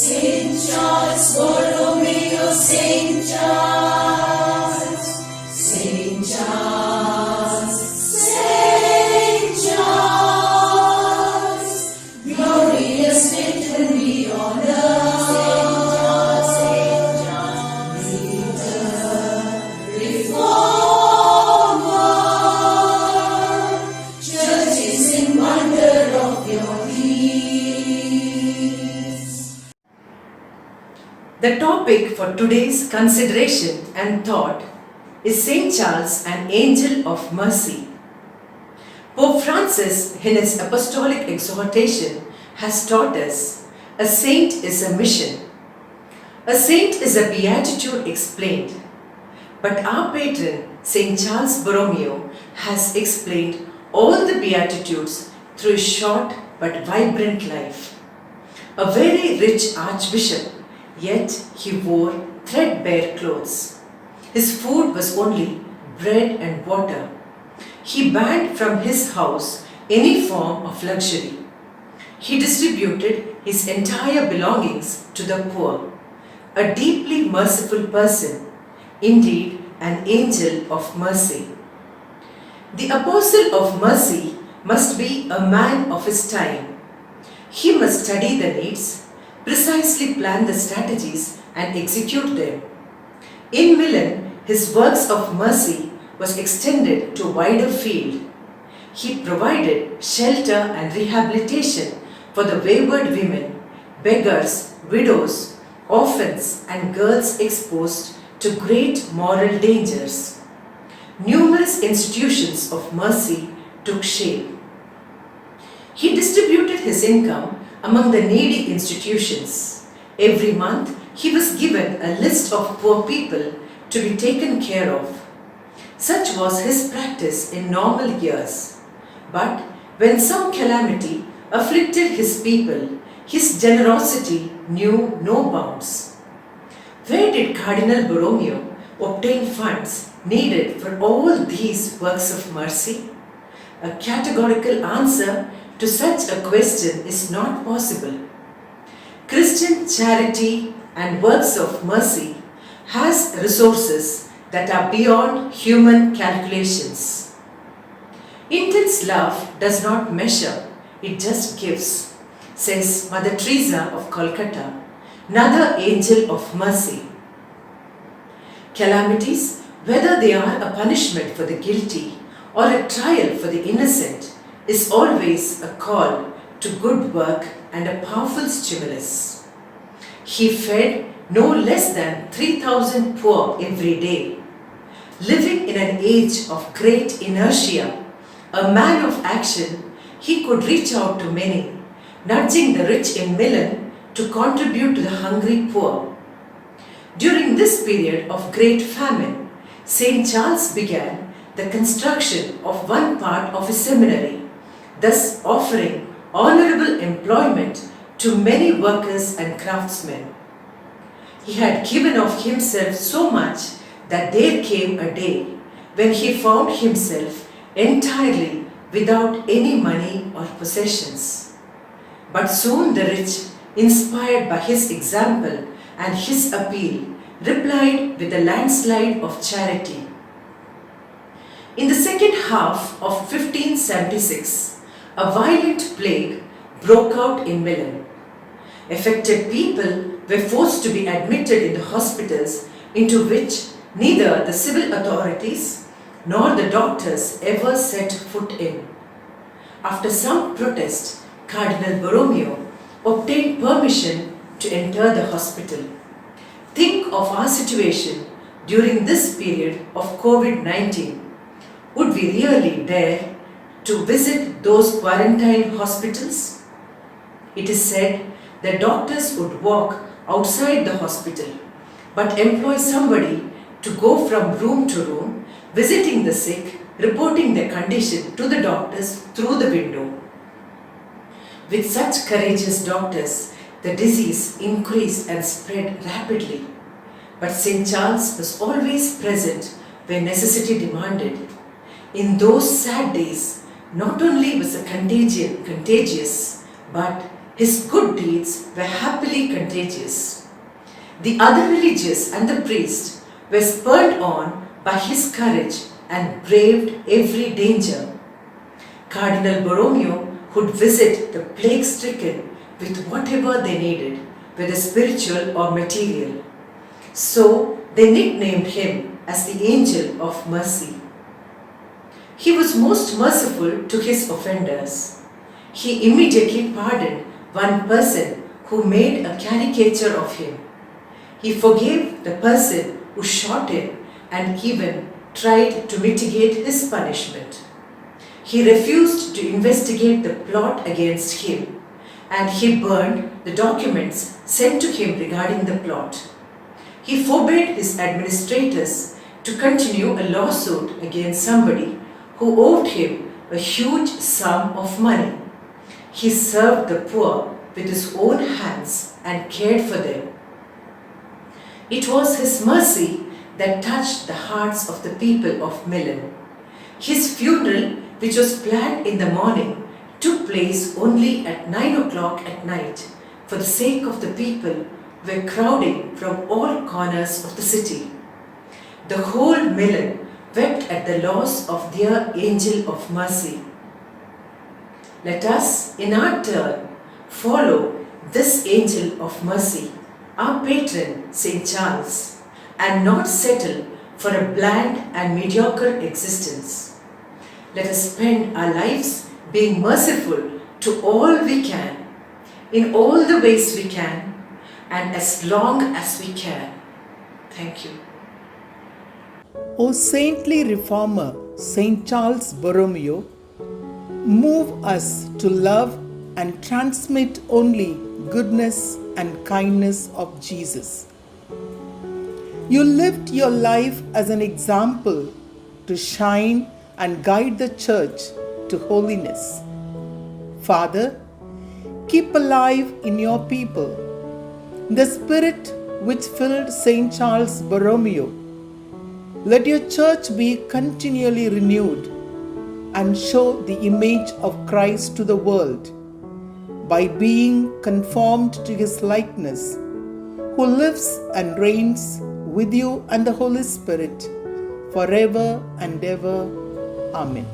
Saint Charles Borromeo, Saint Charles, Saint Charles, Saint Charles, glorious victor beyond earth, Saint Charles, Reformer, Church is in wonder of your peace. The topic for today's consideration and thought is Saint Charles, an angel of mercy. Pope Francis, in his apostolic exhortation, has taught us a saint is a mission. A saint is a beatitude explained. But our patron, Saint Charles Borromeo, has explained all the beatitudes through his short but vibrant life. A very rich archbishop, yet he wore threadbare clothes. His food was only bread and water. He banned from his house any form of luxury. He distributed his entire belongings to the poor. A deeply merciful person, indeed an angel of mercy. The apostle of mercy must be a man of his time. He must study the needs, precisely plan the strategies and execute them. In Milan, his works of mercy was extended to a wider field. He provided shelter and rehabilitation for the wayward women, beggars, widows, orphans and girls exposed to great moral dangers. Numerous institutions of mercy took shape. He distributed his income among the needy institutions. Every month, he was given a list of poor people to be taken care of. Such was his practice in normal years. But when some calamity afflicted his people, his generosity knew no bounds. Where did Cardinal Borromeo obtain funds needed for all these works of mercy? A categorical answer to such a question is not possible. Christian charity and works of mercy has resources that are beyond human calculations. Intense love does not measure, it just gives, says Mother Teresa of Calcutta, another angel of mercy. Calamities, whether they are a punishment for the guilty or a trial for the innocent, is always a call to good work and a powerful stimulus. He fed no less than 3,000 poor every day. Living in an age of great inertia, a man of action, he could reach out to many, nudging the rich in Milan to contribute to the hungry poor. During this period of great famine, Saint Charles began the construction of one part of his seminary, thus offering honorable employment to many workers and craftsmen. He had given of himself so much that there came a day when he found himself entirely without any money or possessions. But soon the rich, inspired by his example and his appeal, replied with a landslide of charity. In the second half of 1576, a violent plague broke out in Milan. Affected people were forced to be admitted in the hospitals into which neither the civil authorities nor the doctors ever set foot in. After some protest, Cardinal Borromeo obtained permission to enter the hospital. Think of our situation during this period of COVID-19. Would we really dare to visit those quarantine hospitals? It is said that doctors would walk outside the hospital, but employ somebody to go from room to room, visiting the sick, reporting their condition to the doctors through the window. With such courageous doctors, the disease increased and spread rapidly. But St. Charles was always present where necessity demanded. In those sad days, not only was the contagion contagious, but His good deeds were happily contagious. The other religious and the priest were spurred on by his courage and braved every danger. Cardinal Borromeo would visit the plague-stricken with whatever they needed, whether spiritual or material. So they nicknamed him as the Angel of Mercy. He was most merciful to his offenders. He immediately pardoned one person who made a caricature of him. He forgave the person who shot him and even tried to mitigate his punishment. He refused to investigate the plot against him, and he burned the documents sent to him regarding the plot. He forbade his administrators to continue a lawsuit against somebody who owed him a huge sum of money. He served the poor with his own hands and cared for them. It was his mercy that touched the hearts of the people of Milan. His funeral, which was planned in the morning, took place only at 9 o'clock at night for the sake of the people who were crowding from all corners of the city. The whole Milan wept at the loss of their angel of mercy. Let us, in our turn, follow this angel of mercy, our patron, St. Charles, and not settle for a bland and mediocre existence. Let us spend our lives being merciful to all we can, in all the ways we can, and as long as we can. Thank you. O saintly reformer, Saint Charles Borromeo, move us to love and transmit only goodness and kindness of Jesus. You lived your life as an example to shine and guide the Church to holiness. Father, keep alive in your people the spirit which filled Saint Charles Borromeo. Let your Church be continually renewed and show the image of Christ to the world by being conformed to his likeness, who lives and reigns with you and the Holy Spirit forever and ever. Amen.